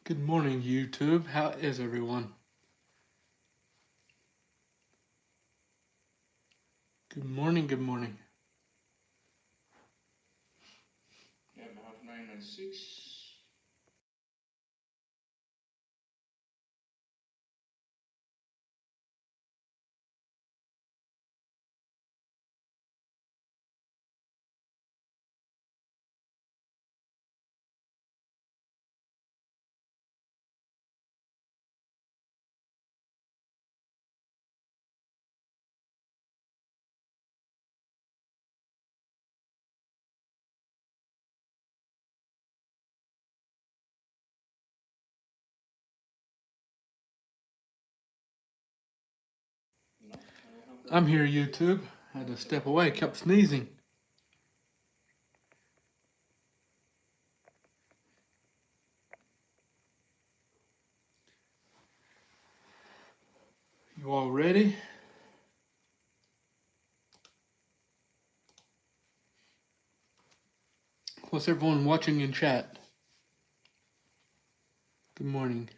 Good morning, YouTube. How is everyone? Good morning, good morning. Yeah, about 996. No, I'm here, YouTube. Had to step away, kept sneezing. You all ready? What's everyone watching in chat? Good morning.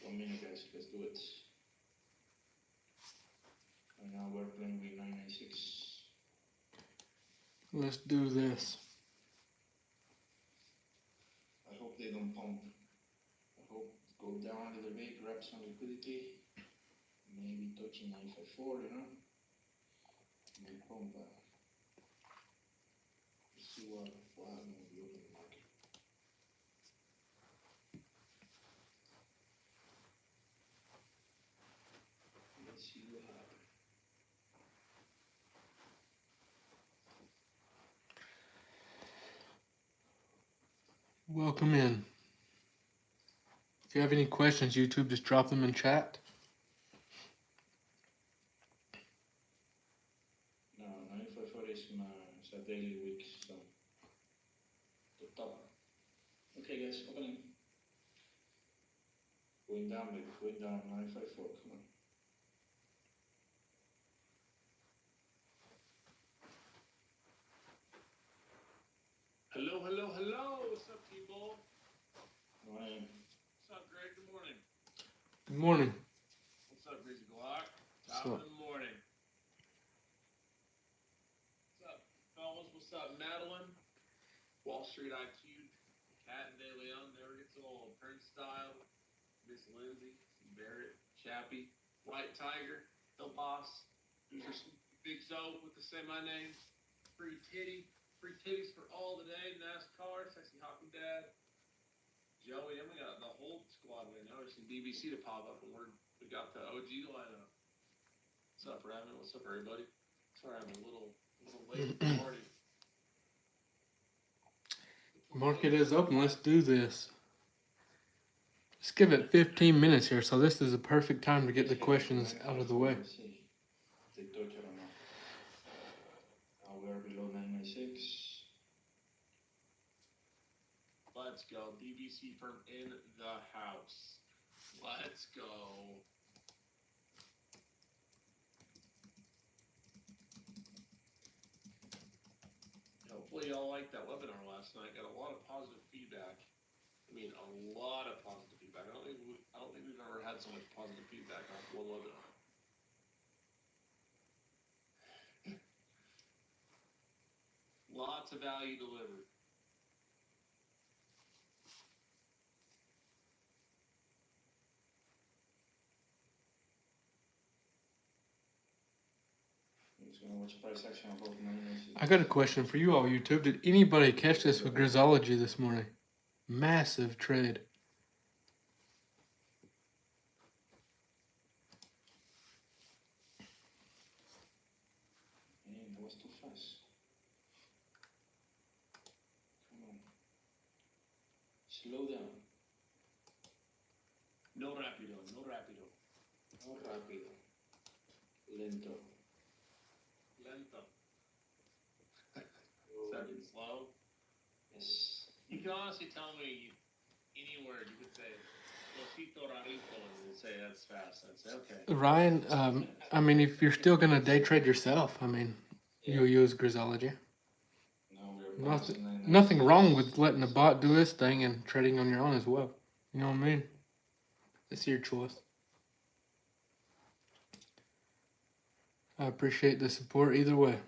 One minute, guys. Let's do it. And now we're playing with 996. Let's do this. I hope they don't pump. I hope go down a little bit, grab some liquidity. Maybe touching 954, you know? Maybe pump. Let's see what happens with the open market. Let's see what happens. Welcome in. If you have any questions, YouTube, just drop them in chat. No, 954 is a daily week, so the top. Okay, guys, opening. Going down, baby, going down, 954, come on. Hello, hello, hello. What's up, people? Morning. What's up, Greg? Good morning. Good morning. What's up, Breezy Glock? Top of the morning. What's up, fellas? What's up, Madeline? Wall Street IQ, Cat and De Leon never gets old. Turnstile, Miss Lindsay, Barrett, Chappie, White Tiger, The Boss, Big Zo with the Say My Name, Free Titties for all today, NASCAR, Sexy Hockey Dad, Joey, and we got the whole squad right now. We're seeing BBC to pop up, and we got the OG lineup. What's up, Raven? What's up, everybody? Sorry, I'm a little late to the party. Market is open. Let's do this. Let's give it 15 minutes here, so this is a perfect time to get the questions out of the way. They touch it or not. We're below 996. Let's go. BBC firm in the house. Let's go. Hopefully y'all liked that webinar last night. Got a lot of positive feedback. I mean, a lot of positive feedback. I don't think we've ever had so much positive feedback on one webinar. Lots of value delivered. I got a question for you all, YouTube. Did anybody catch this with Grisology this morning? Massive trade. Man, that was too fast. Come on. Slow down. No rapido, no rapido. No rápido. Lento. Lento. Second slow. Yes. You can honestly tell me any word. You could say Losito Rarito and you'd say that's fast. I'd say okay. Ryan, I mean, if you're still gonna day trade yourself, I mean, you'll use Grisology. Now we're Nothing wrong with letting the bot do its thing and trading on your own as well. You know what I mean? It's your choice. I appreciate the support either way.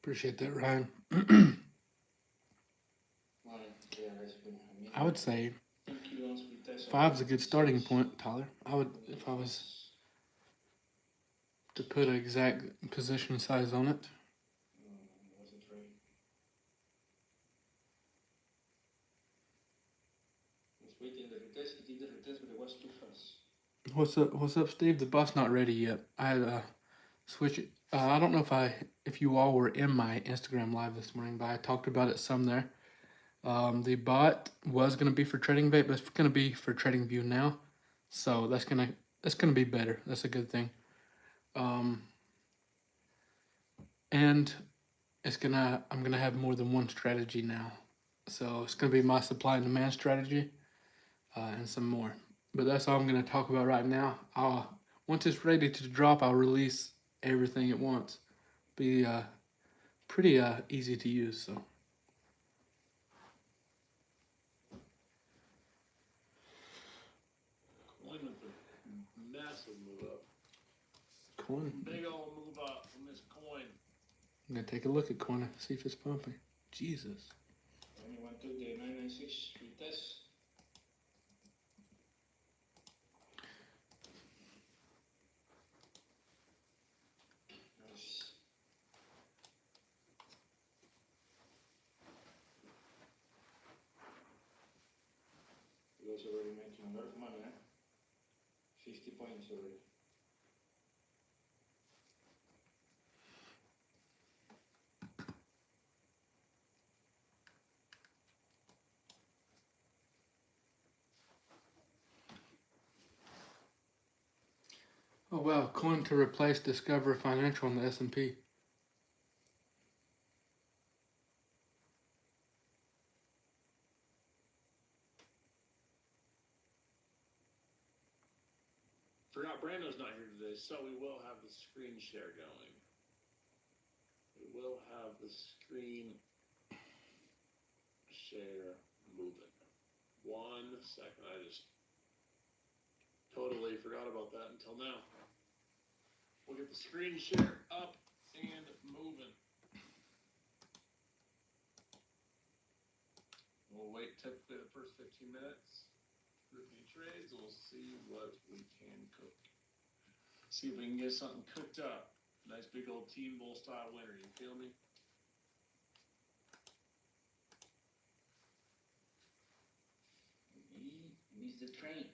Appreciate that, Ryan. I would say 5's a good starting point, Tyler. I would, if I was to put an exact position size on it. What's the trade? It's waiting the retest. It did the retest, but it was too fast. What's up, Steve? The bot's not ready yet. I had switch it. I don't know if you all were in my Instagram live this morning, but I talked about it some there. The bot was gonna be for Trading Vape, but it's gonna be for Trading View now, so that's gonna be better. That's a good thing. And I'm gonna have more than one strategy now, so it's gonna be my supply and demand strategy, and some more. But that's all I'm gonna talk about right now. Once it's ready to drop, I'll release everything at once. Be pretty easy to use. So. Coin with the massive move up. Coin. Big old move up from this coin. I'm gonna take a look at coin and see if it's pumping. Jesus. Anyone took the 996 retest? Nice. You guys already making a lot of money, eh? 50 points already. Oh wow, coin to replace Discover Financial on the S&P. Forgot Brando's not here today, so we will have the screen share going. We will have the screen share moving. 1 second, I just totally forgot about that until now. We'll get the screen share up and moving. We'll wait typically the first 15 minutes. Grouping trades, and we'll see what we can cook. See if we can get something cooked up. Nice big old Team Bowl style winner, you feel me? We missed the train.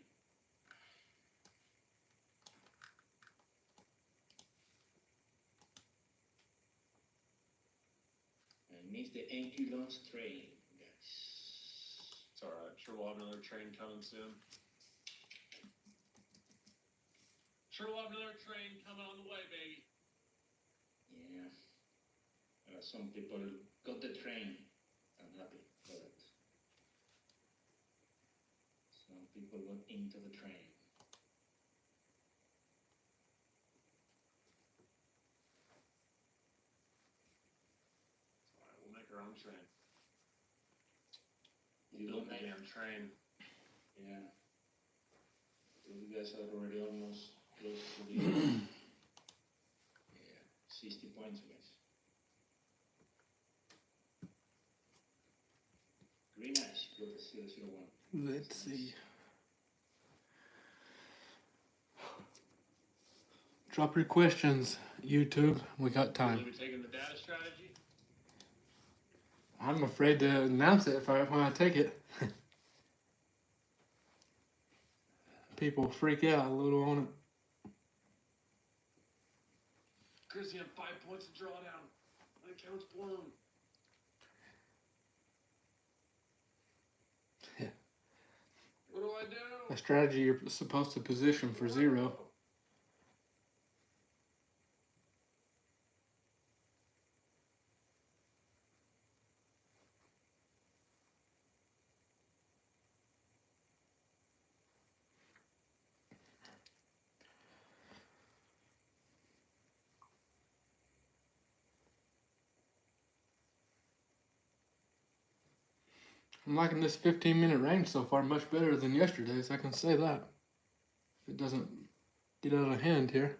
I missed the ambulance train, guys. It's alright. Sure we'll have another train coming soon. Sure we'll have another train coming on the way, baby. Yeah. Some people got the train. I'm happy for that. Some people got into the train. Alright, we'll make our own train. You Build don't the like. damn train. Yeah. So you guys are already almost close to the yeah, 60 points, guys. Green Ash, got a 001. Let's see. Drop your questions, YouTube. We got Will time. you be taking the data strategy? I'm afraid to announce it when I take it. People freak out a little on it. Chris, you have 5 points to draw down. My account's blown. Yeah. What do I do? A strategy you're supposed to position for 0. I'm liking this 15-minute range so far much better than yesterday's, I can say that. If it doesn't get out of hand here.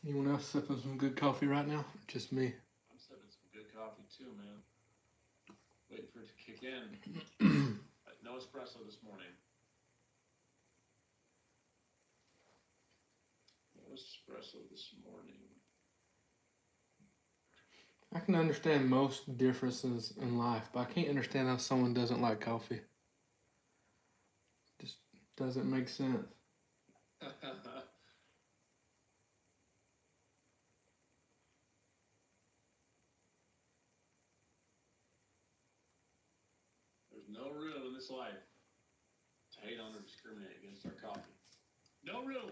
Anyone else sipping some good coffee right now? Just me. I'm sipping some good coffee too, man. Waiting for it to kick in. No espresso this morning. No espresso this morning. I can understand most differences in life, but I can't understand how someone doesn't like coffee. Just doesn't make sense. There's no room in this life to hate on or discriminate against our coffee. No room.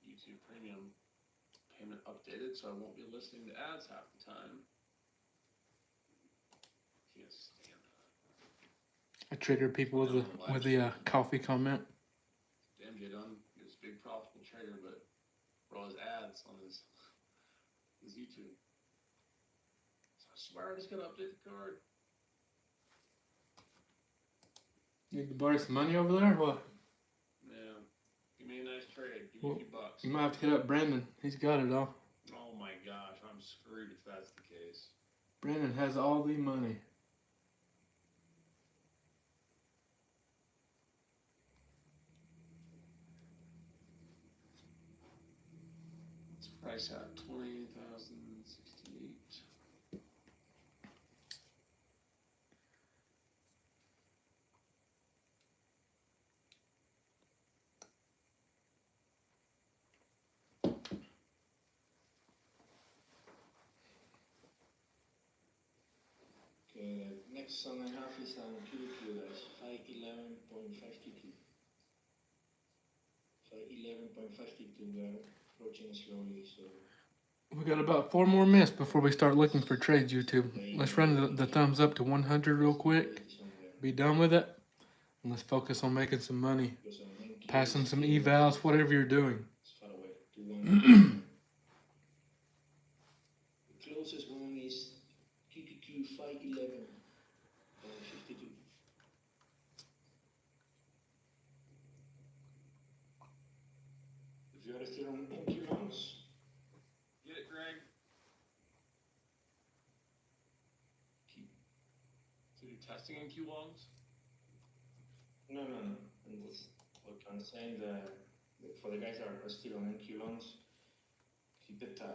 YouTube Premium payment updated, so I won't be listening to ads half the time. Can't stand that. I trigger people with the coffee comment. Damn, Jay Dunn, he was a big profitable trader, but for all his ads on his YouTube. So I swear I just gotta update the card. Need to borrow some money over there or what? Yeah. Give me a nice trade. Give me a few bucks. You might have to hit up Brandon. He's got it all. Oh my gosh, I'm screwed if that's the case. Brandon has all the money. What's the price at? 20,068. Okay, next song I have is on QQ, guys. 511.52. 511.52, we are approaching slowly, so. We got about 4 more minutes before we start looking for trades, YouTube. Let's run the thumbs up to 100 real quick. Be done with it. And let's focus on making some money. Passing some evals, whatever you're doing. It's far away. 2-1. The closest one is QQQ 511.52. If you are still on NQ longs, Get it, Greg? So you're testing in Q longs? no. And that's what I'm saying, that for the guys that are still on NQ longs, keep it Keep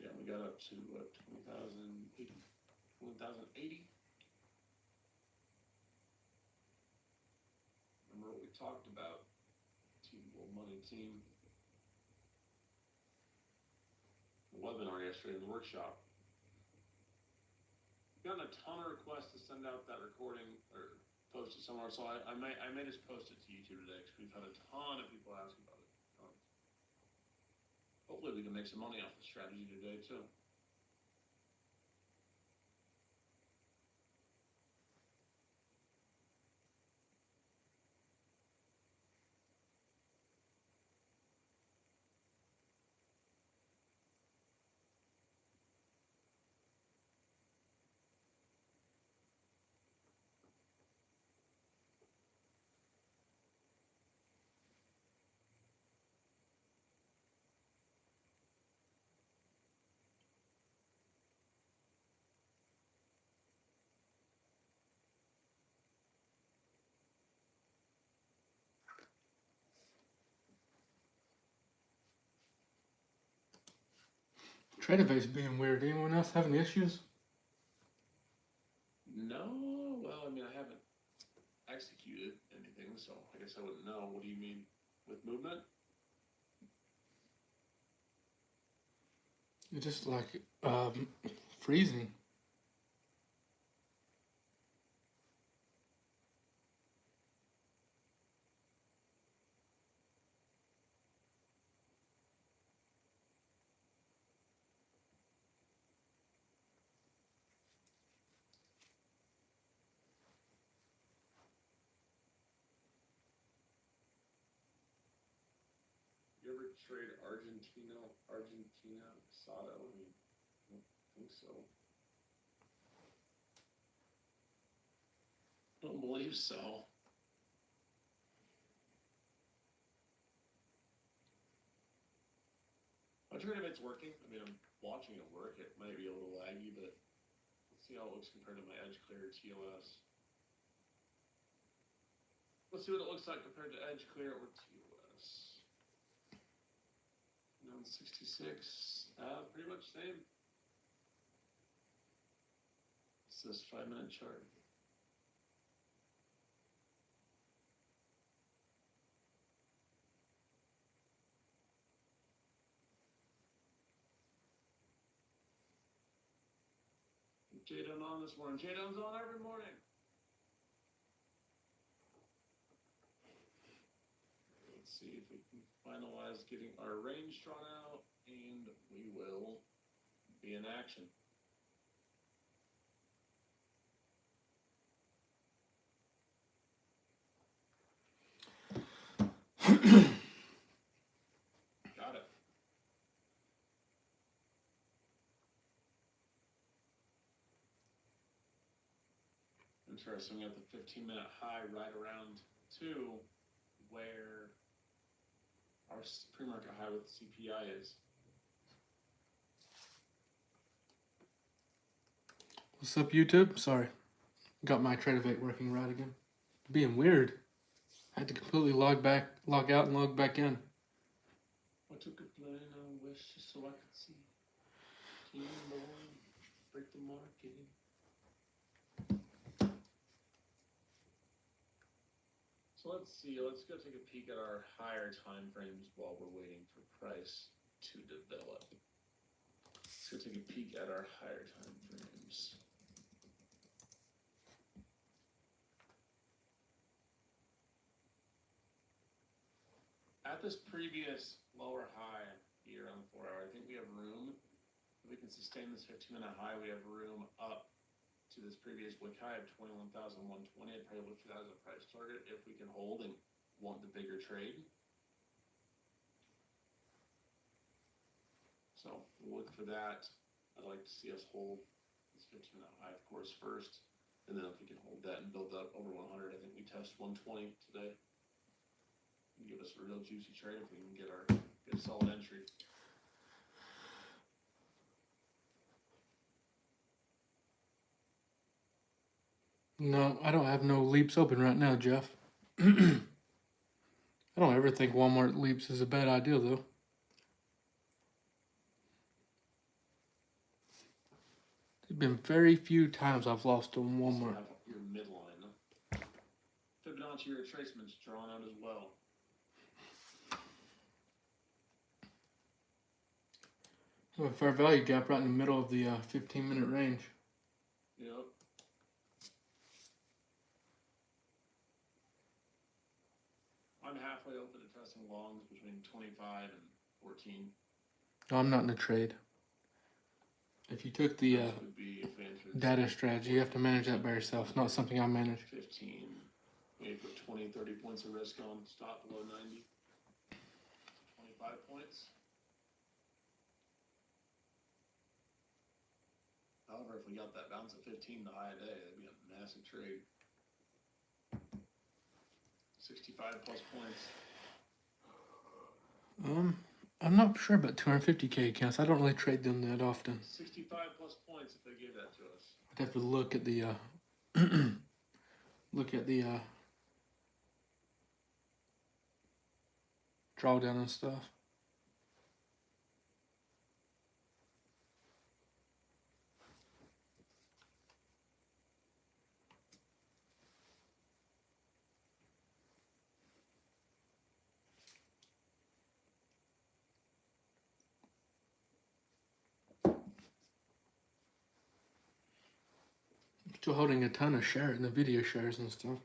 Yeah, we got up to what, 20,080. 20,080. Remember what we talked about? Team Bull Money Team. The webinar yesterday in the workshop. Gotten a ton of requests to send out that recording or post it somewhere, so I may just post it to YouTube today because we've had a ton of people asking about it. Hopefully we can make some money off the strategy today too. Tradebait's being weird. Anyone else having issues? No, well, I mean, I haven't executed anything, so I guess I wouldn't know. What do you mean with movement? It's just like freezing. You ever trade Argentina Sato? I mean, I don't think so. Don't believe so. My Tradebait's working. I mean, I'm watching it work. It might be a little laggy, but let's see how it looks compared to my Edge Clear TOS. Let's see what it looks like compared to Edge Clear or TOS. 966, pretty much same. It's this 5-minute chart. Jadon on this morning. Jadon's on every morning. Let's see if we can finalize getting our range drawn out, and we will be in action. Got it. Interesting. We have the 15-minute high right around 2, where our pre-market high with CPI is. What's up, YouTube? Sorry. Got my Tradevate working right again. Being weird. I had to completely log out and log back in. I took a plane, I wish, just so I could see. Team Boy, break the market. So let's see, let's go take a peek at our higher time frames while we're waiting for price to develop. Let's go take a peek at our higher time frames. At this previous lower high here on the 4 hour, I think we have room. If we can sustain this 15-minute high, we have room up to this previous wick high of 21,120. I'd probably look for that as a price target if we can hold and want the bigger trade. So we'll look for that. I'd like to see us hold this 15-minute high, of course, first. And then if we can hold that and build up over 100, I think we test 120 today. And give us a real juicy trade if we can get a solid entry. No, I don't have no leaps open right now, Jeff. I don't ever think Walmart leaps is a bad idea, though. There's been very few times I've lost on So Walmart. have your midline. Fibonacci retracements drawn out as well. So a fair value gap right in the middle of the 15-minute range. Yep. I'm halfway open to testing longs between 25 and 14. No, I'm not in a trade. If you took the This would be if we entered data strategy, you have to manage that by yourself. It's not something I manage. 15. Maybe put 20, 30 points of risk on. Stop below 90. 25 points. However, if we got that bounce at 15 the high day, that'd be a massive trade. 65 plus points. I'm not sure about 250K accounts. I don't really trade them that often. 65 plus points if they gave that to us. I'd have to look at the drawdown and stuff. Still holding a ton of share in the video shares and stuff.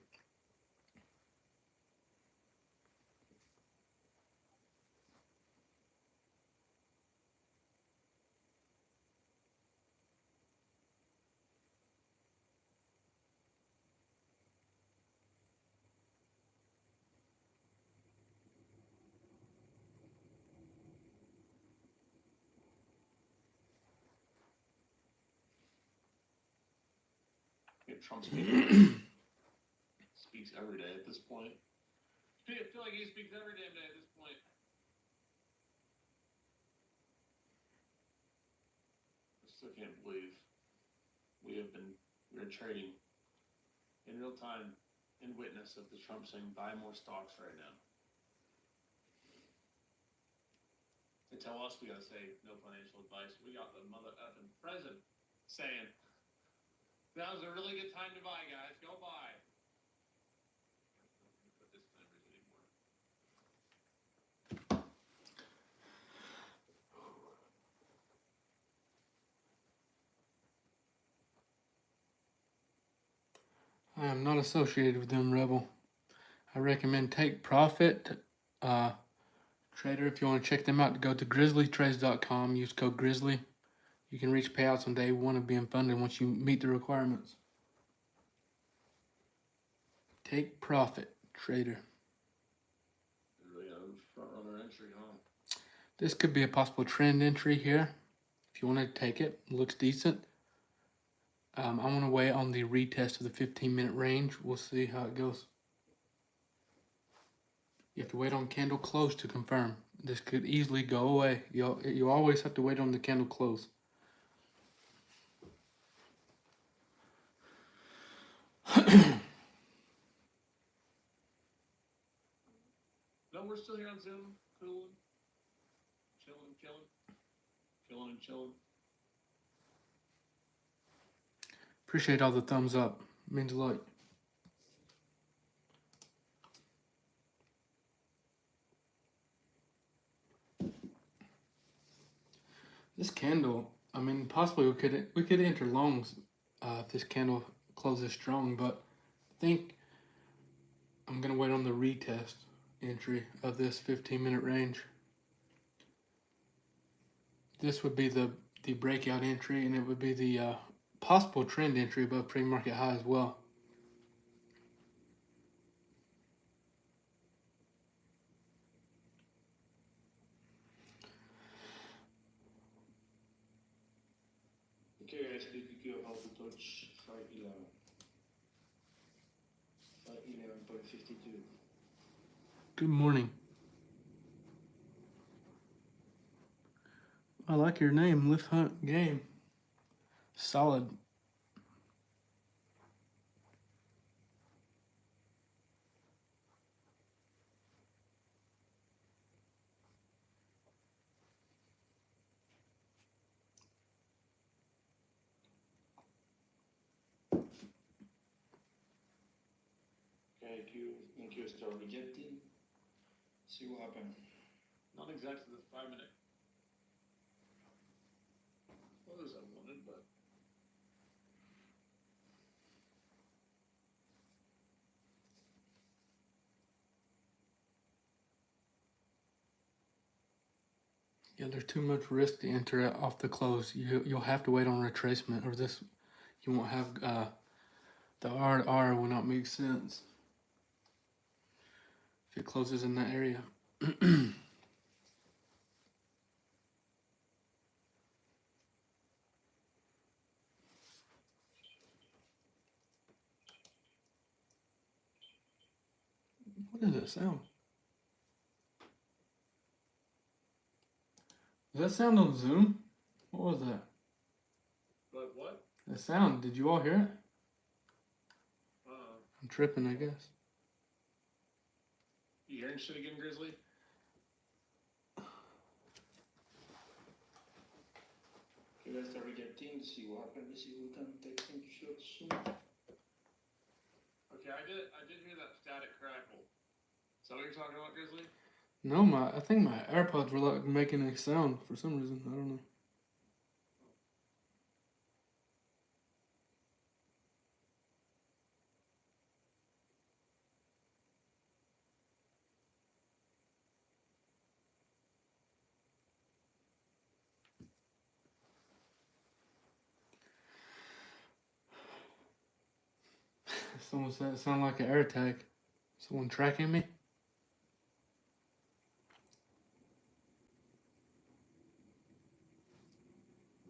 If Trump speaks every day at this point. I feel like he speaks every damn day at this point. I still can't believe we're trading in real time in witness of the Trump saying buy more stocks right now. They tell us we gotta say no financial advice. We got the mother effing president saying now's a really good time to buy, guys. Go buy. Put disclaimers anymore. I am not associated with them, Rebel. I recommend Take Profit. Trader, if you want to check them out, go to grizzlytrades.com. Use code GRIZZLY. You can reach payouts on day one of being funded once you meet the requirements. Take Profit, Trader. Really a front runner entry, huh? This could be a possible trend entry here. If you want to take it, looks decent. I want to wait on the retest of the 15-minute range. We'll see how it goes. You have to wait on candle close to confirm. This could easily go away. You always have to wait on the candle close. No, we're still here on Zoom. Cooling. Chilling. Chilling and chilling. Appreciate all the thumbs up. Means a lot. This candle, I mean, possibly we could enter longs if this candle closes strong, but I think I'm gonna wait on the retest entry of this 15-minute range. This would be the breakout entry, and it would be the possible trend entry above pre-market high as well. Okay, guys, PPQ about to touch 511. 511.52. Good morning. I like your name, Lift Hunt Game. Solid. NQ start rejecting. See what happens. Not exactly the 5-minute close I wanted, but Yeah, there's too much risk to enter it off the close. You'll have to wait on retracement, or this you won't have the R to R will not make sense if it closes in that area. What is that sound? Does that sound on Zoom? What was that? but what? The sound. Did you all hear it? Uh, I'm tripping, I guess. you hearing shit again, Grizzly? Okay, let's start rejecting. See what happens. See who can take some shots soon. Okay, I did hear that static crackle. Is that what you're talking about, Grizzly? No, I think my AirPods were like making a sound for some reason. I don't know. Someone said it sounded like an air tag. Someone tracking me?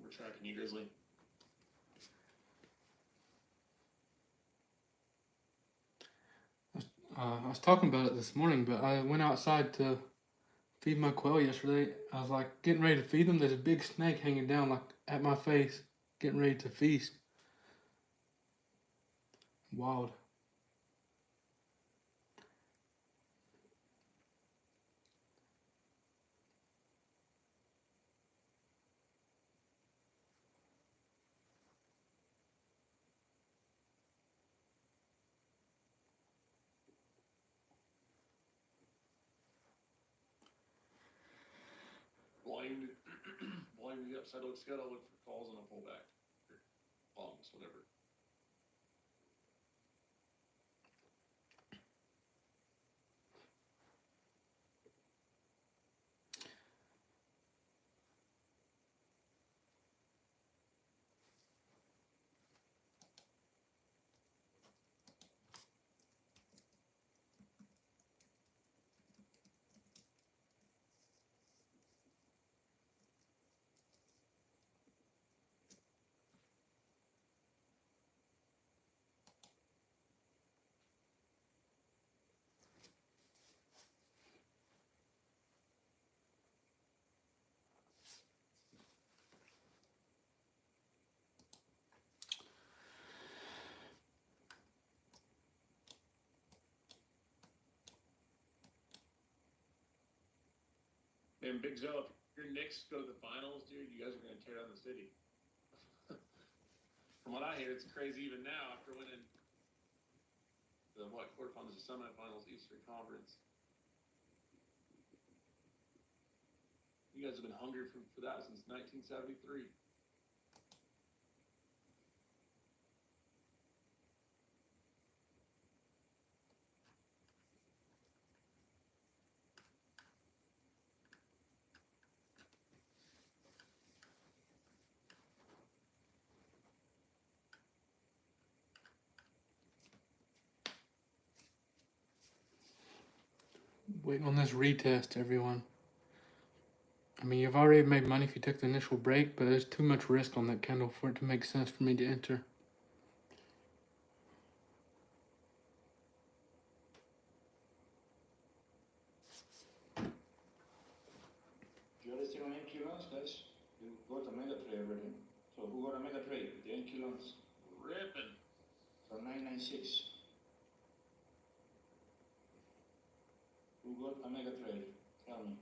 We're tracking you, Grizzly. I was talking about it this morning, but I went outside to feed my quail yesterday. I was like getting ready to feed them. There's a big snake hanging down like at my face, getting ready to feast. Wild. Blind, blind the upside looks good. I'll look for calls and I'll pull back. Or bongs, whatever. Man, Big Joe, if your Knicks go to the finals, dude, you guys are gonna tear down the city. From what I hear, it's crazy even now after winning the quarterfinals or semifinals Eastern Conference. You guys have been hungry for that since 1973. Waiting on this retest, everyone. I mean, you've already made money if you took the initial break, but there's too much risk on that candle for it to make sense for me to enter. You are still on NQ loans, guys. You got a mega trade already. So who got a mega trade? The NQ loans Ripping. from 996. Who got a mega trade? Tell me.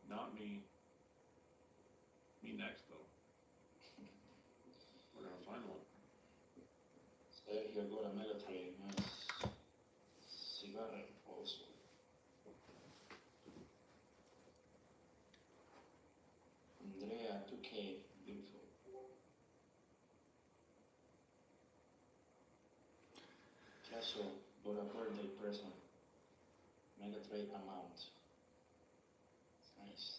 Not me. Me next, though. We're gonna find one. Sergio got a mega trade, special but a birthday present. Mega trade amount. It's nice.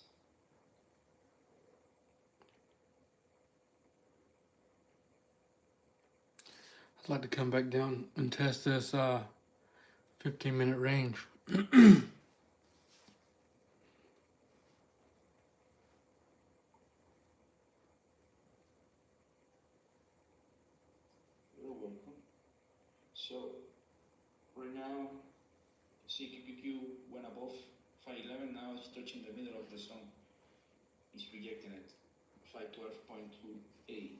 I'd like to come back down and test this 15-minute range. You're welcome. So, right now, CQQQ went above 511, now it's touching the middle of the zone. It's rejecting it. 512.28.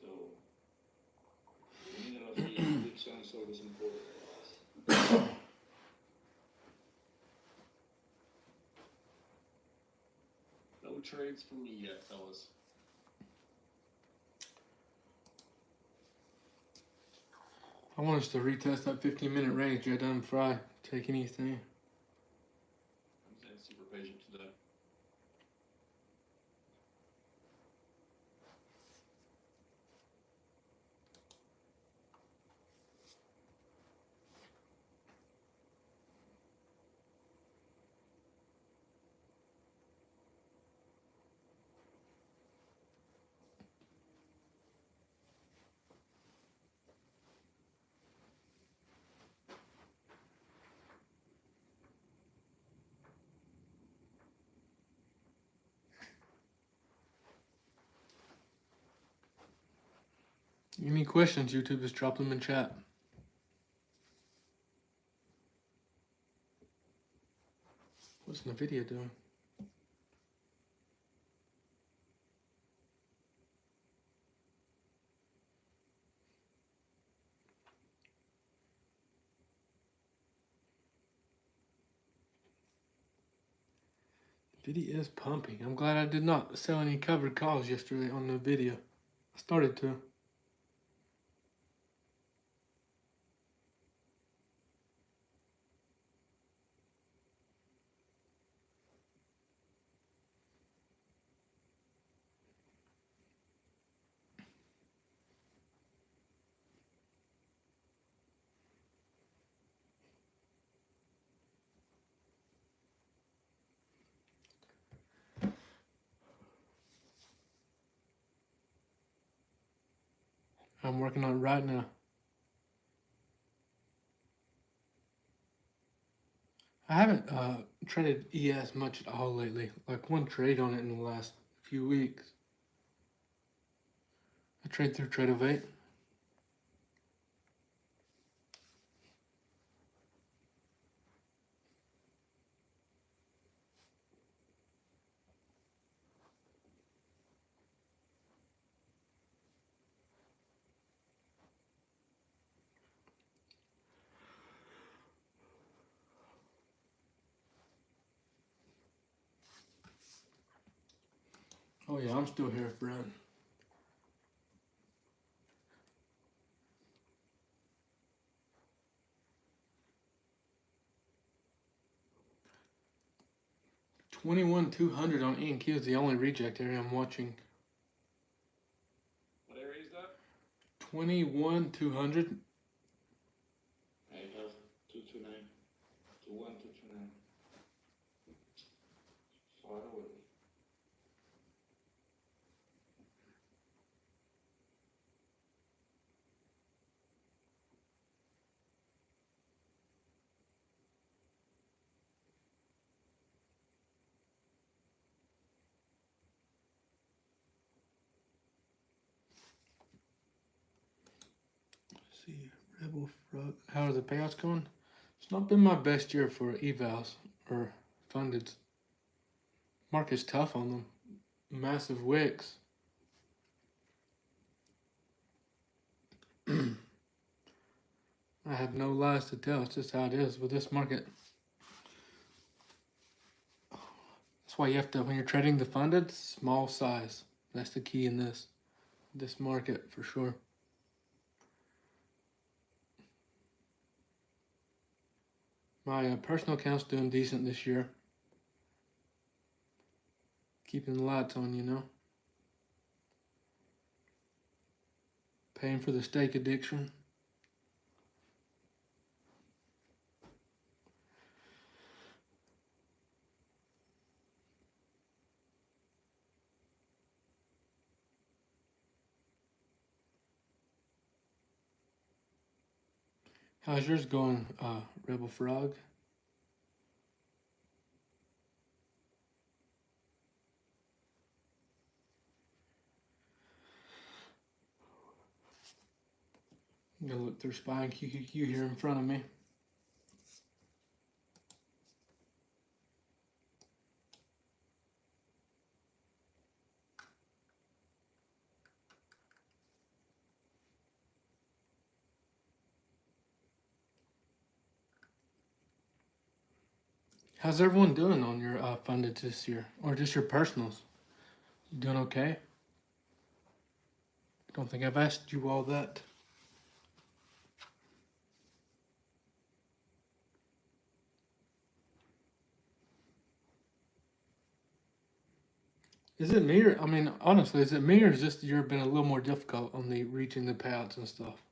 So, the middle of the week zone is always important. No trades for me yet, fellas. I want us to retest that 15-minute range. You're done, Fry. Take anything. I'm staying super patient today. Any questions, YouTube, just drop them in chat. What's NVIDIA doing? NVIDIA is pumping. I'm glad I did not sell any covered calls yesterday on NVIDIA. I started to. I'm working on it right now. I haven't traded ES much at all lately. Like one trade on it in the last few weeks. I trade through Tradeovate. Oh yeah, I'm still here, Brad. $21,200 on E&Q is the only reject area I'm watching. What area is that? 21,200. I have 229. 21229. Far away. Let's see, Rebel Frog. How are the payouts going? It's not been my best year for evals or funded. Market's tough on them. Massive wicks. I have no lies to tell. It's just how it is with this market. That's why you have to, when you're trading the funded, small size. That's the key in this market for sure. My personal account's doing decent this year. Keeping the lights on, you know. Paying for the steak addiction. How's yours going, Rebel Frog? I'm gonna look through Spy and QQQ here in front of me. How's everyone doing on your funded this year, or just your personals? You doing okay? Don't think I've asked you all that. Is it me, or, I mean, honestly, is it me, or is this year been a little more difficult on the reaching the payouts and stuff?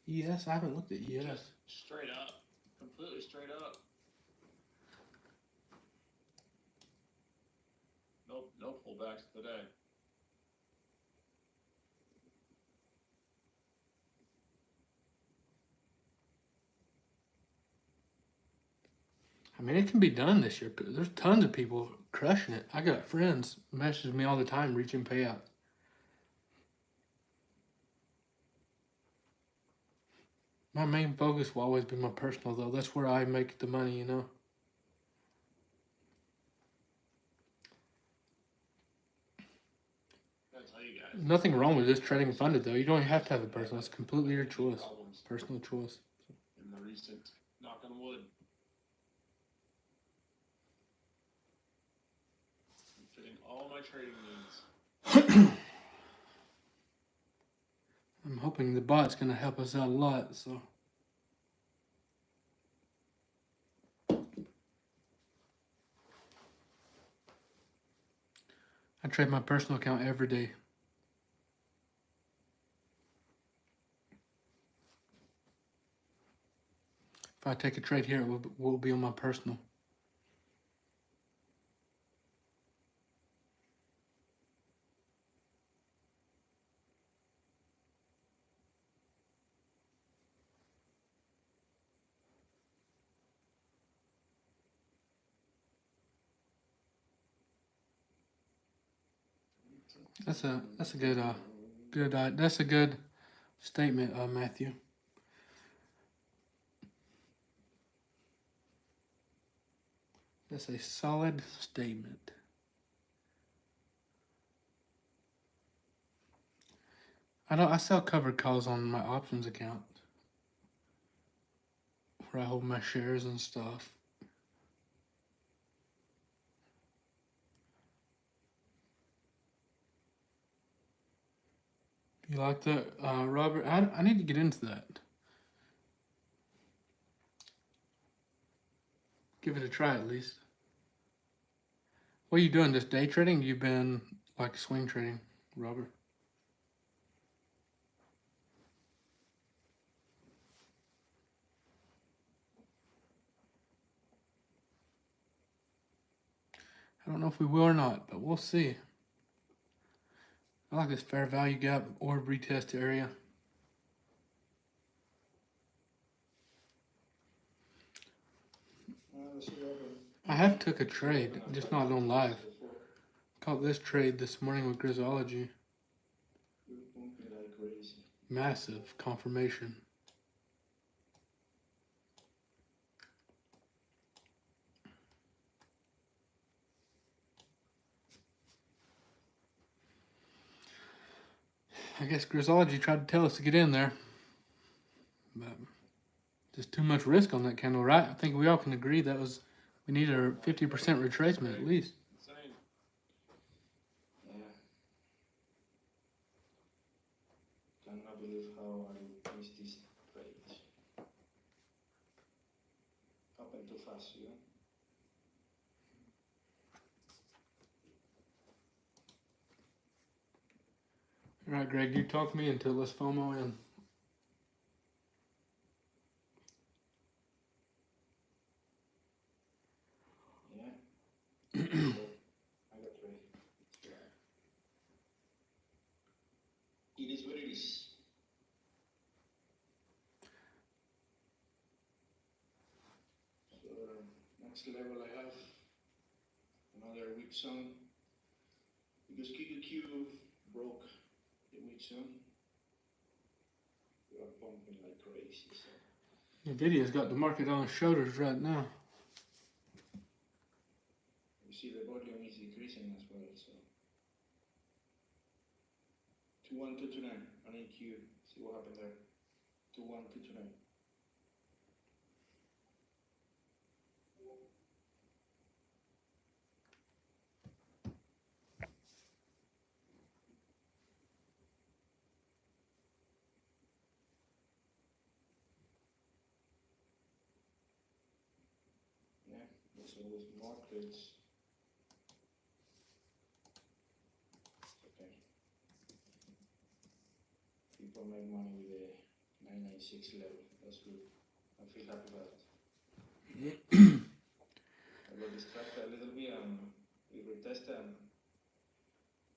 ES? I haven't looked at ES. Just straight up. Completely straight up. No pullbacks today. I mean, it can be done this year. There's tons of people crushing it. I got friends message me all the time reaching payouts. My main focus will always be my personal, though. That's where I make the money, you know. That's how you guys. Nothing wrong with just trading funded, though. You don't have to have a personal. It's completely your choice. Problems Personal choice. in the recent, knock on wood. I'm fitting all my trading needs. I'm hoping the bot's going to help us out a lot, so. I trade my personal account every day. If I take a trade here, it will be on my personal. That's a good statement, Matthew. That's a solid statement. I sell covered calls on my options account where I hold my shares and stuff. You like that, Robert? I need to get into that. Give it a try at least. What are you doing? Just day trading? You've been like swing trading, Robert? I don't know if we will or not, but we'll see. I like this fair value gap or retest area. I have took a trade, just not on live. Caught this trade this morning with Grisology. Massive confirmation. I guess Grisology tried to tell us to get in there. But just too much risk on that candle, right? I think we all can agree that we need a 50% retracement at least. Insane. Yeah. Cannot believe how I All right, Greg, you talk me until let's FOMO in. Yeah. I got ready. It is what it is. So next level I have another weak zone because QQQ broke the weak zone. We are pumping like crazy. So Nvidia's got the market on its shoulders right now. you see the volume is decreasing as well. So 21229 on AQ. See what happened there. 21229. Yeah, there's always markets. Okay. People make money with the 996 level. That's good. I feel happy about it. I got distracted a little bit and we retested and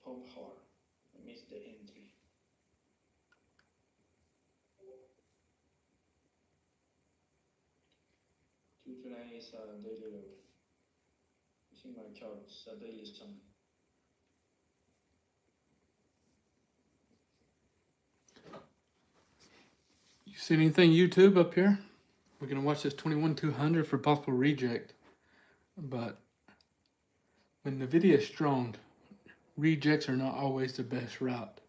pump hard. I missed the entry. 229 is a daily low. You see my charts, a daily zone. You see anything YouTube up here? We're gonna watch this 21-200 for possible reject. But when the video is strong, rejects are not always the best route.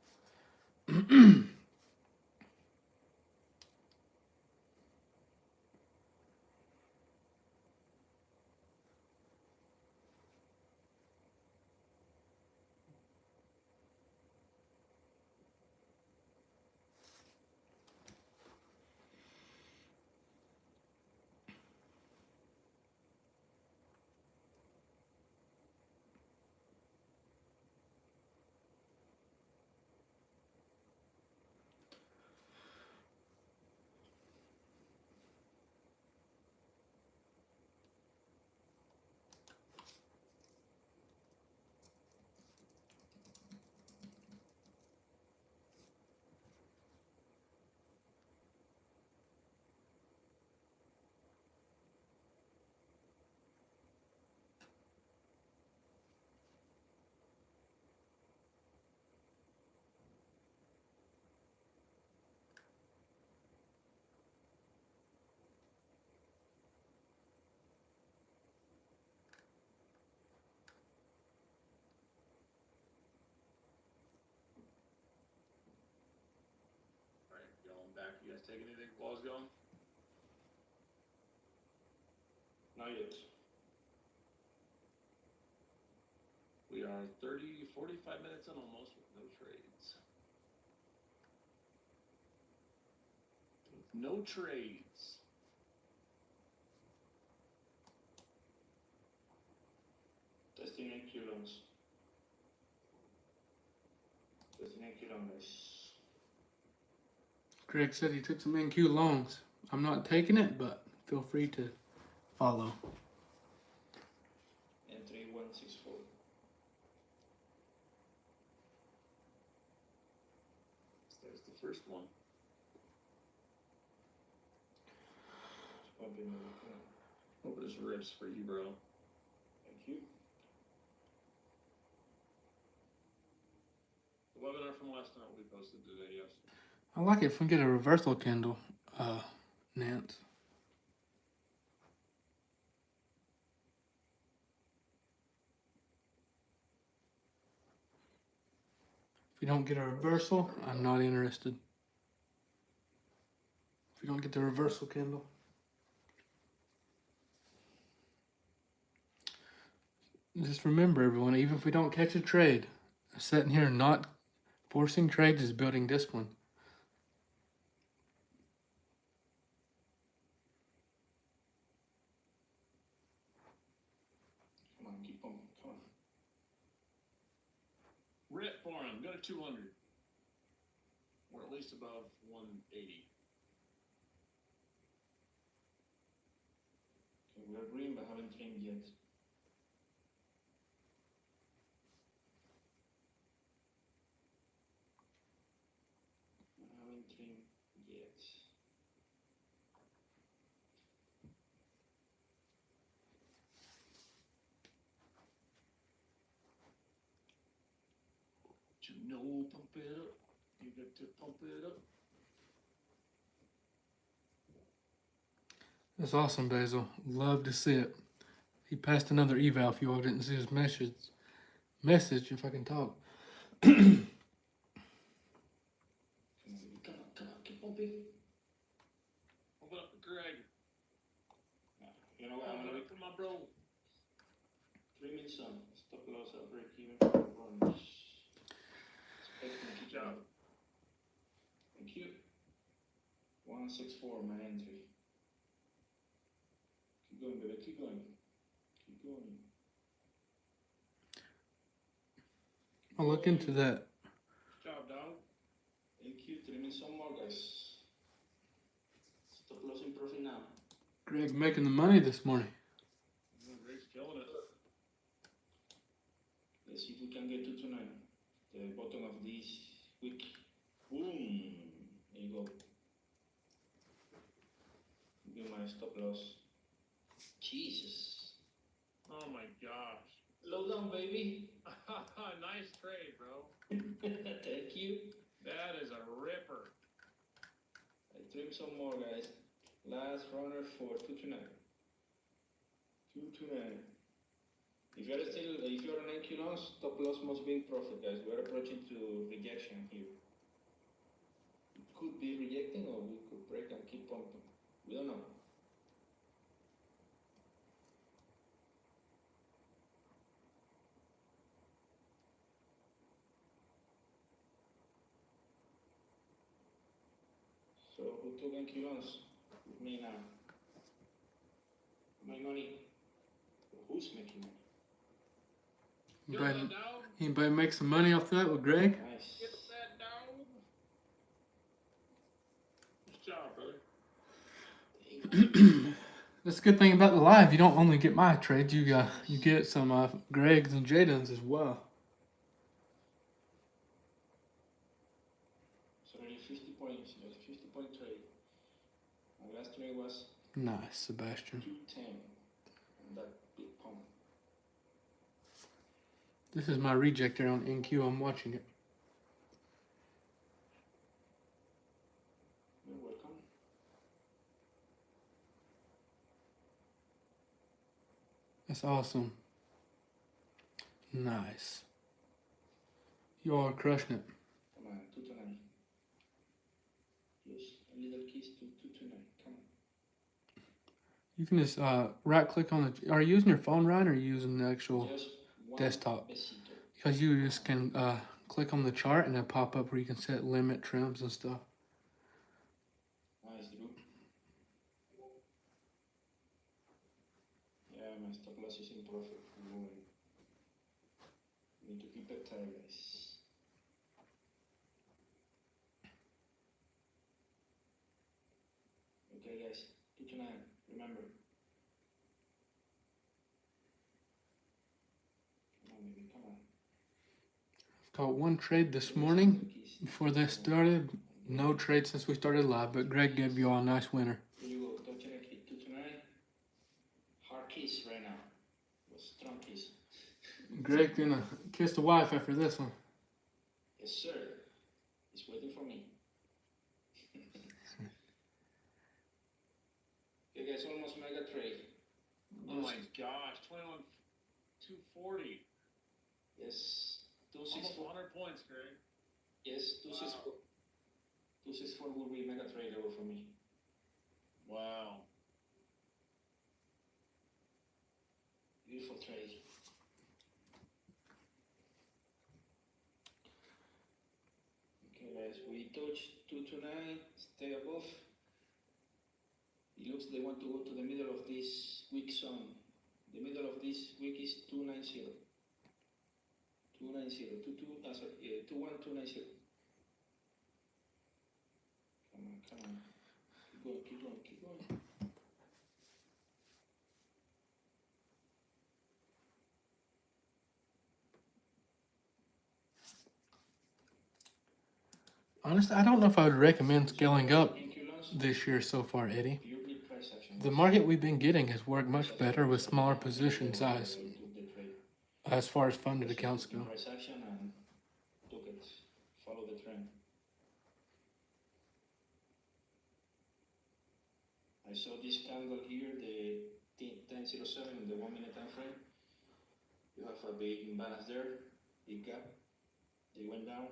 Alright, going back. You guys take anything while I was going? Not yet. We are 30, 45 minutes in almost with no trades. No trades. Testing NQ loans. Testing NQ loans. Greg said he took some NQ longs. I'm not taking it, but feel free to follow. Entry 164. There's the first one. Pumping the weekend. Hope this rips for you, bro. Thank you. The webinar from last night we posted today, yes. I like it if we get a reversal candle, Nance. If we don't get a reversal, I'm not interested. If we don't get the reversal candle. Just remember, everyone, even if we don't catch a trade, sitting here not forcing trades is building discipline. Come on, keep on. Come on. Rip for him. Go to 200. least above 180. Okay, we are green but haven't trimmed yet. Haven't trimmed yet. You know, pump it up. You got to pump it up. That's awesome, Basil. Love to see it. He passed another eval if you all didn't see his message. Message, if I can talk. Come on, keep pumping. Pump it up for Greg. You know what? I'm Pump gonna it up for my bro. be trimming some. Stop loss, I'll break even for the runs. Good job. Thank you. 164, my entry. Keep going, baby, keep going. Keep going. I'll look into that. Good job, dog. Thank you. Trimming some more, guys. Stop loss in profit now. Greg making the money this morning. Greg's killing it. Let's see if we can get to tonight. The bottom of this wick. Boom. There you go. Give my stop loss. Jesus. Oh my gosh. Slow down, baby. Nice trade, bro. Thank you. That is a ripper. I trim some more, guys. Last runner for 229. 229. If you're an NQ long, stop loss must be in profit, guys. We're approaching to rejection here. It could be rejecting, or we could break and keep pumping. We don't know. So who took NQ longs? With me now. My money. Who's making money? Get Anybody, that dog. anybody make some money off that with Greg? Nice. Get that dog. Good job, brother. That's a good thing about the live. You don't only get my trades. You get some Greg's and Jaden's as well. So already 50 points. It was a 50-point trade. My last trade was Nice, Sebastian. 210. And that big pump. This is my rejector on NQ. I'm watching it. You're welcome. That's awesome. Nice. You all are crushing it. Come on, 229. Just a little kiss to 229. Come on. You can just right click on the. Are you using your phone, Ryan, or are you using the actual? Just one desktop. besito. Because you just can click on the chart and it'll pop up where you can set limit trims and stuff. Nice, Drew. Yeah, my stop loss is in profit. I'm moving. Need to keep it tight, guys. Okay, guys. 229. Remember. Come on, baby. Come on. Caught one trade this morning before this started. No trade since we started live, but Greg gave you all a nice winner. Here you go. 229. Hard kiss right now. Was strong kiss. Greg gonna kiss the wife after this one. Yes, sir. He's waiting for me. Okay, guys, almost mega trade. Oh my gosh. 21, 240. Yes. Almost 264. 100 points, Greg. Yes, 264. 264 will be mega tradable for me. Wow. Beautiful trade. Okay, guys, we touched 229. Stay above. It looks they want to go to the middle of this week zone. The middle of this week is 290. 290. 21290. Come on. Keep going, keep going, keep going. Honestly, I don't know if I would recommend scaling up NQ loans, this year so far, Eddie. purely price action. The market we've been getting has worked much better with smaller position size Took the trade. as far as funded accounts go. Price action and took it. Follow the trend. I saw this candle here, the 1007 in the 1 minute time frame. You have a big imbalance there, big gap. They went down,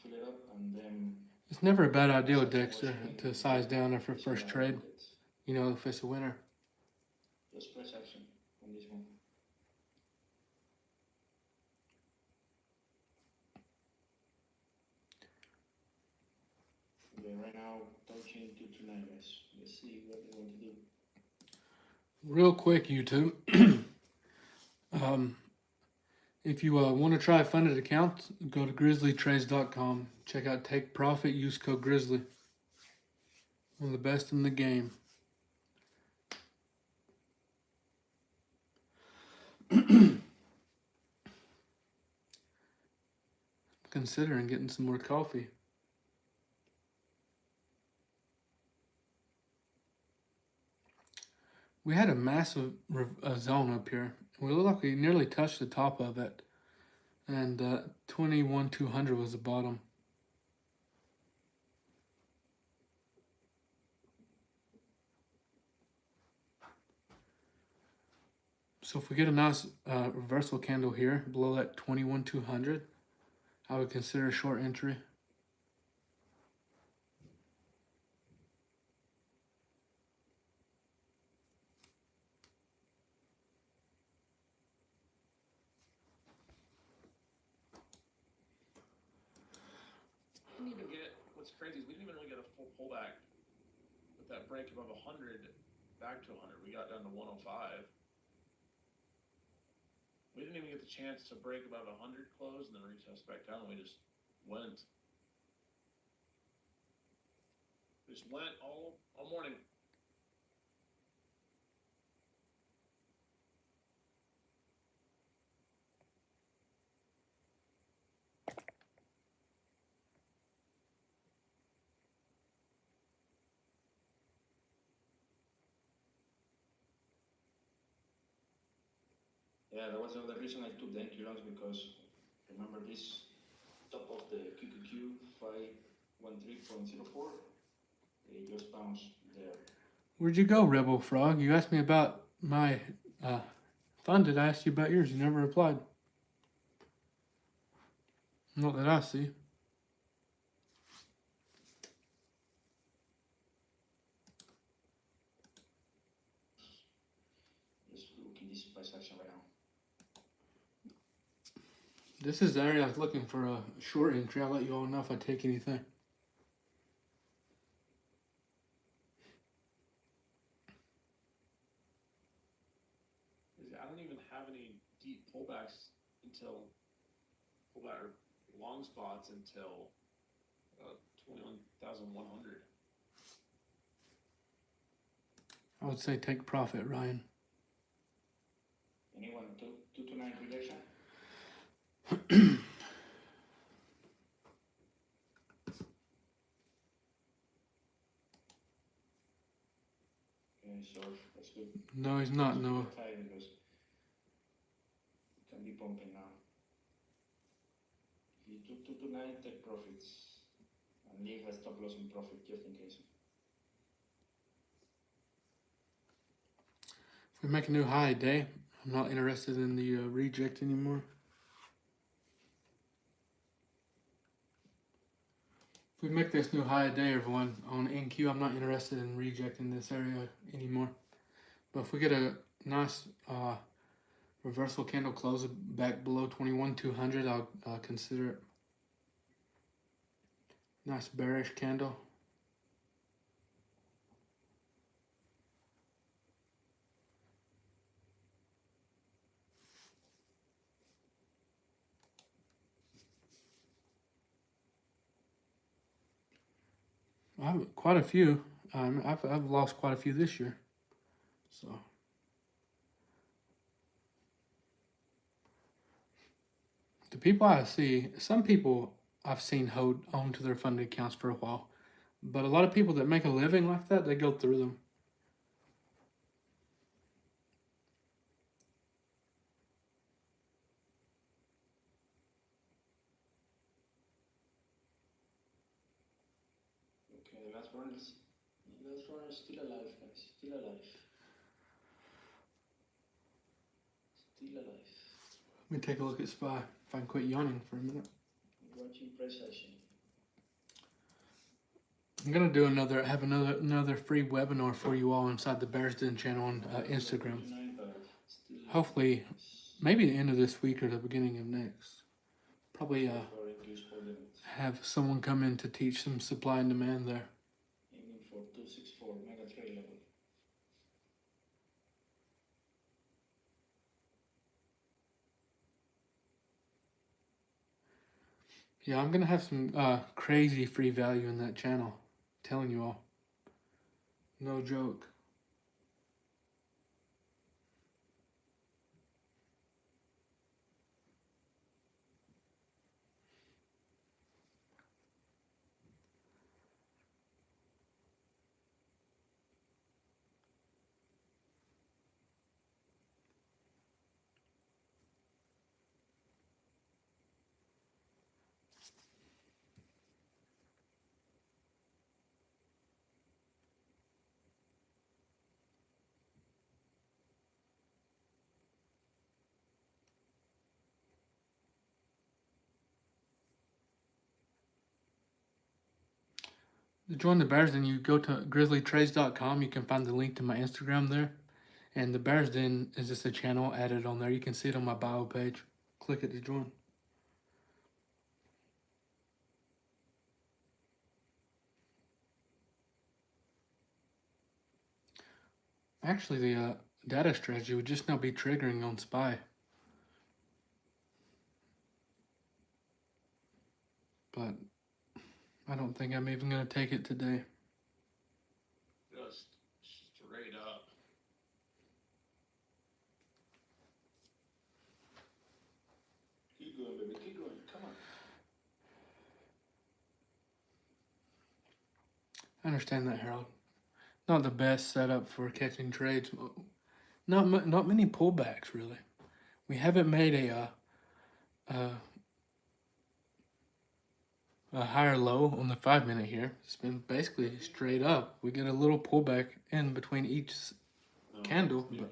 fill it up, and then It's never a bad idea, Dexter, to size down after first trade. You know, if it's a winner. just price action on this one. Okay, right now touching 229, guys. Let's see what they want to do. Real quick, YouTube. If you want to try funded accounts, go to grizzlytrades.com. Check out Take Profit. Use code Grizzly. One of the best in the game. Considering getting some more coffee. We had a massive zone up here. We look like we nearly touched the top of it. And 21,200 was the bottom. So if we get a nice reversal candle here below that 21,200, I would consider a short entry. We didn't even get, what's crazy is we didn't even really get a full pullback with that break above 100 back to 100. We got down to 105. We didn't even get the chance to break above 100 close and then retest back down. We just went. Just went all morning. Yeah, that was another reason I took the NQ loans, because remember this top of the QQQ 513.04? They just bounced there. Where'd you go, Rebel Frog? You asked me about my funded. I asked you about yours. You never replied. Not that I see. Just looking this price action right now. This is the area I was looking for a short entry. I'll let you all know if I take anything. I don't even have any deep pullbacks until pullback or long spots until 21,100. I would say take profit, Ryan. Anyone 229 rejection? Okay, so that's good. No, he's not. No. Tight because it can be pumping now. If you took 229, take profits and leave a stop loss in profit just in case. If we make a new high day, I'm not interested in the reject anymore. If we make this new high a day, everyone, on NQ, I'm not interested in rejecting this area anymore. But if we get a nice reversal candle close back below 21,200, I'll consider it. Nice bearish candle. I've quite a few. I've lost quite a few this year. So the people I see, some people I've seen hold on to their funded accounts for a while, but a lot of people that make a living like that, they go through them. Okay, the last runner is still alive, guys. Still alive. Still alive. Let me take a look at SPY if I can quit yawning for a minute. Watching press session. I'm gonna do another free webinar for you all inside the Bears Den channel on Instagram. Hopefully, maybe the end of this week or the beginning of next. Probably have someone come in to teach some supply and demand there. Aiming for 264 mega trade level. Yeah, I'm gonna have some crazy free value in that channel. Telling you all. No joke. To join the Bears Den, you go to grizzlytrades.com. You can find the link to my Instagram there. And the Bears Den is just a channel added on there. You can see it on my bio page. Click it to join. Actually, the data strategy would just now be triggering on SPY. But I don't think I'm even going to take it today. Just straight up. Keep going, baby. Keep going. Come on. I understand that, Harold. Not the best setup for catching trades. Not many pullbacks, really. We haven't made a higher low on the 5 minute here. It's been basically straight up. We get a little pullback in between each candle, but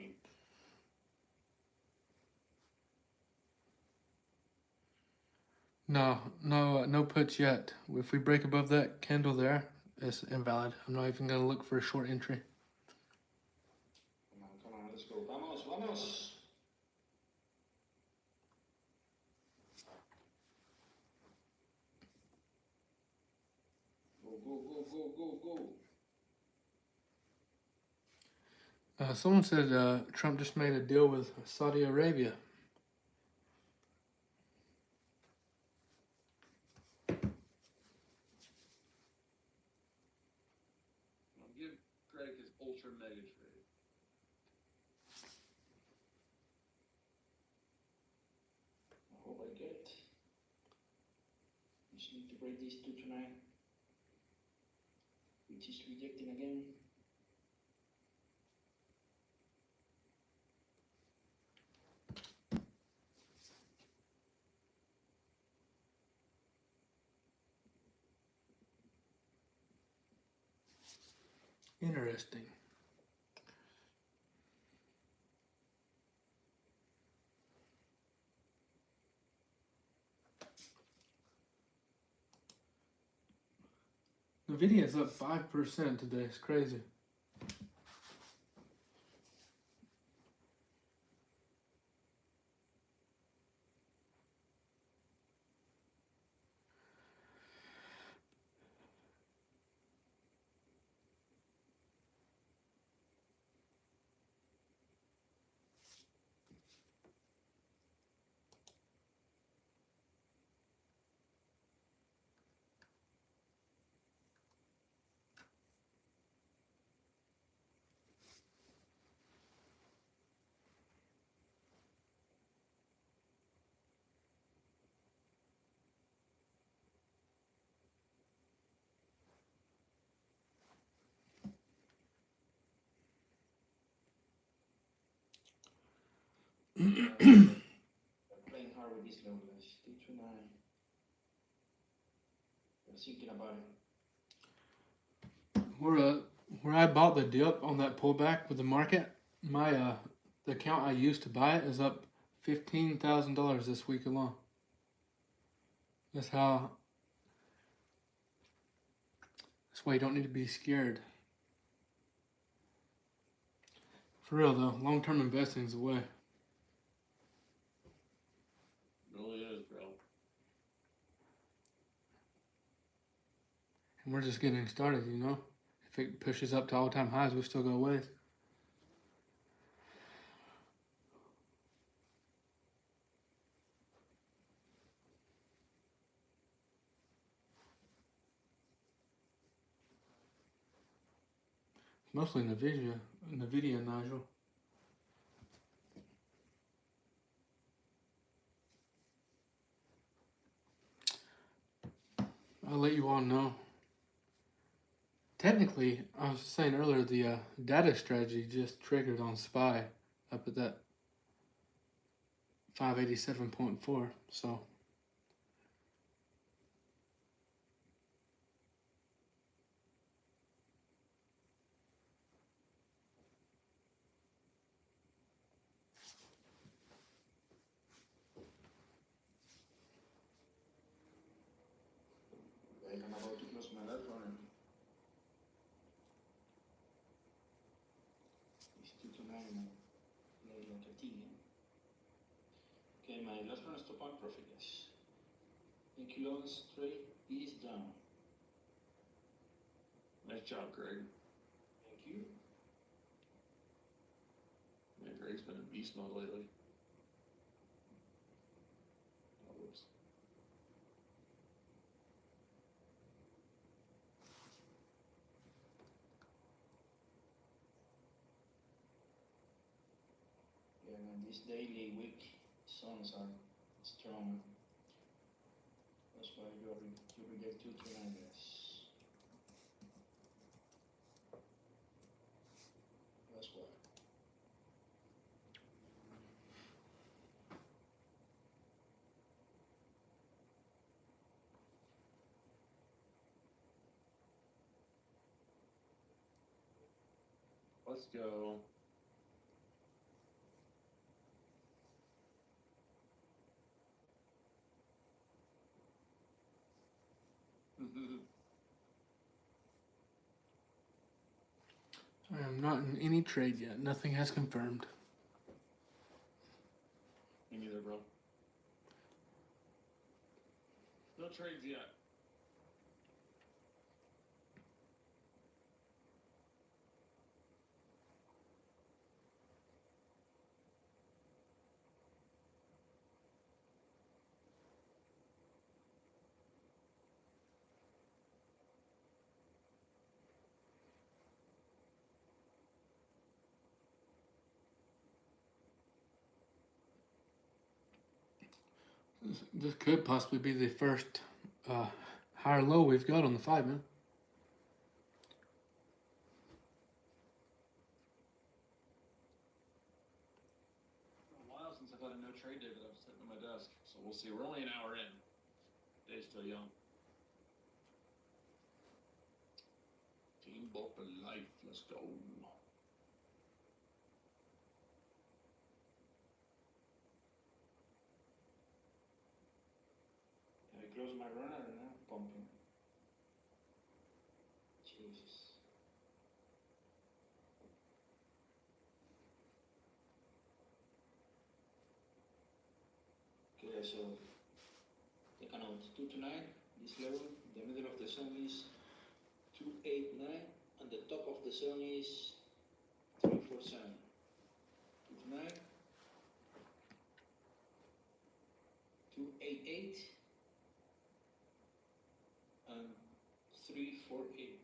no puts yet. If we break above that candle there, it's invalid. I'm not even gonna look for a short entry. Come on, let's go. Vamos, vamos. Go. Someone said Trump just made a deal with Saudi Arabia. I'll give Greg his ultra mega trade. I hope I get it. Just need to break these 2 tonight. Which is rejecting again. Interesting. Nvidia's up 5% today. It's crazy. We're playing hard with this level, guys. 229. We're thinking about it. Where I bought the dip on that pullback with the market, my the account I used to buy it is up $15,000 this week alone. That's how. That's why you don't need to be scared. For real though, long-term investing is the way. It really is, bro. And we're just getting started, you know? If it pushes up to all-time highs, we still go ways. Mostly Nvidia, Nigel. I'll let you all know. Technically, I was saying earlier, the data strategy just triggered on SPY up at that 587.4. So Guys, I'm about to close my last runner. It's 229. Play like a teen. Okay, my last one stop on profit, guys. Thank you, Lawrence. Trade is down. Nice job, Greg. Thank you. Man, Greg's been in beast mode lately. Oh, whoops. Yeah, man, this daily week sons are strong. That's why you reject 229, guys. That's why. Let's go. I am not in any trade yet. Nothing has confirmed. Me neither, bro. No trades yet. This could possibly be the first higher low we've got on the 5 man. A while since I've had a no trade day that I've sitting on my desk. So we'll see. We're only an hour in. Day's still young. Team Book for life. Let's go. I close my runner and I'm pumping. Jesus. Okay, so take a note. 229, this level, the middle of the zone is 289, and the top of the zone is 347. 229, 288, and 348.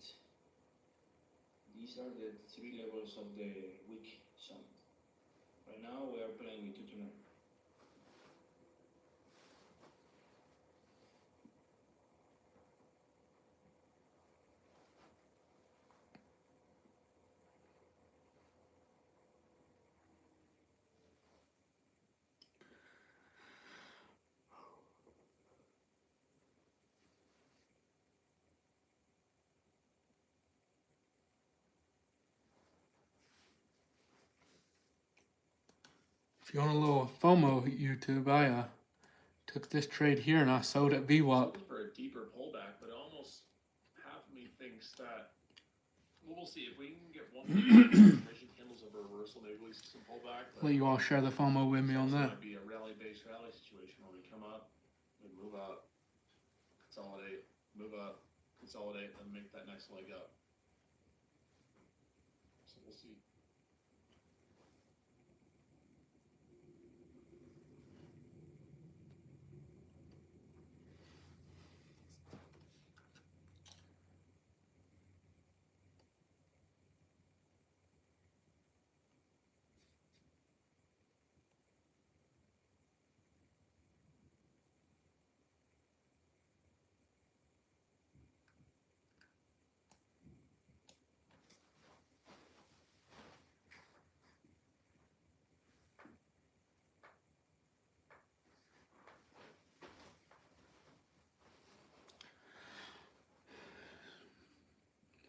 These are the three levels of the week zone. Right now we are playing with 229. If you want a little FOMO, YouTube, I took this trade here and I sold at VWAP. Looking for a deeper pullback, but almost half of me thinks that. Well, we'll see if we can get one confirmation candles of a reversal. Maybe we see some pullback. But Let you all share the FOMO with me on it's that. going to be a rally-based rally situation where we come up, we move up, consolidate, move up, consolidate, and make that next leg up. So we'll see.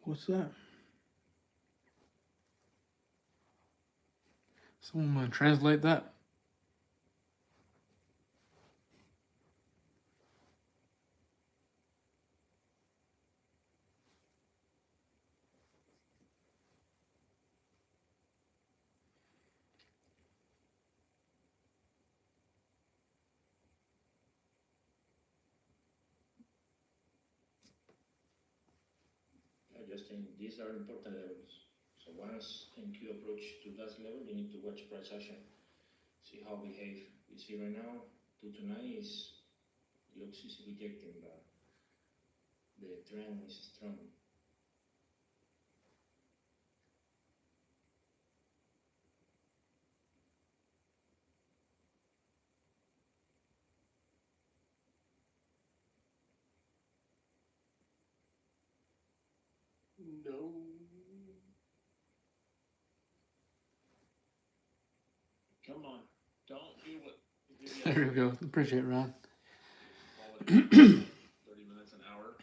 What's that? Someone want to translate that? Justin, these are important levels. So once NQ approach to that level, you need to watch price action. See how it behave. You see right now, 229 looks is rejecting, but the trend is strong. No. Come on. Don't do what. There we go. Appreciate it, Ron. 30 minutes, an hour.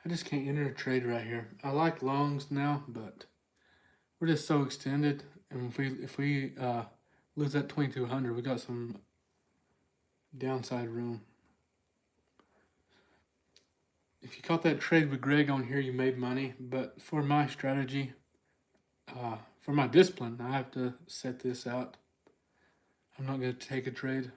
I just can't enter a trade right here. I like longs now, but we're just so extended, and if we lose that 2200, we got some downside room. If you caught that trade with Greg on here, you made money, but for my strategy, for my discipline, I have to set this out. I'm not going to take a trade.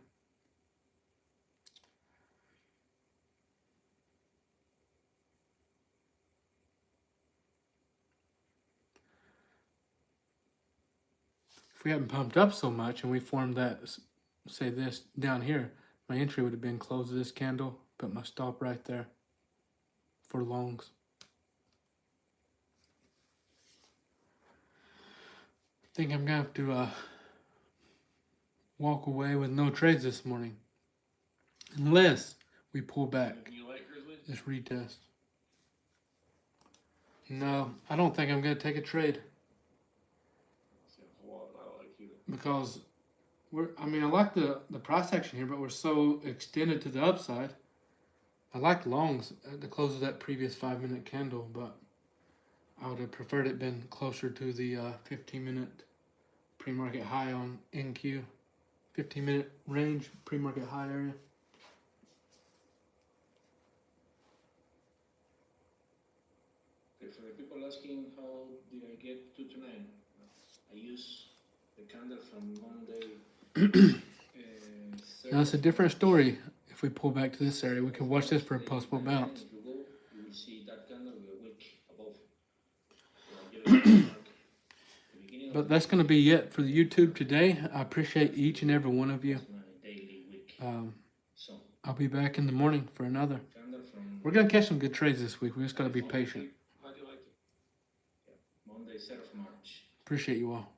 If we hadn't pumped up so much and we formed that, say this down here, my entry would have been close to this candle, put my stop right there for longs. I think I'm going to have to walk away with no trades this morning. Unless we pull back Anything you like, Grizzly? this retest. No, I don't think I'm going to take a trade. See a whole lot I don't like either. Because I like the price action here, but we're so extended to the upside. I like longs at the close of that previous 5-minute candle, but I would have preferred it been closer to the 15-minute pre-market high on NQ. 15-minute range, pre-market high area. Okay, for the people asking how did I get 229, I use the candle from Monday. Now it's a different story. If we pull back to this area, we can watch this for a possible bounce. If you go, you will see that candle with a wick above. So I'll get a mark. The beginning of But that's going to be it for the YouTube today. I appreciate each and every one of you. my daily wick. So I'll be back in the morning for another. candle from We're going to catch some good trades this week. We just got to be patient. How do you like it? Monday, 3rd of March. Appreciate you all.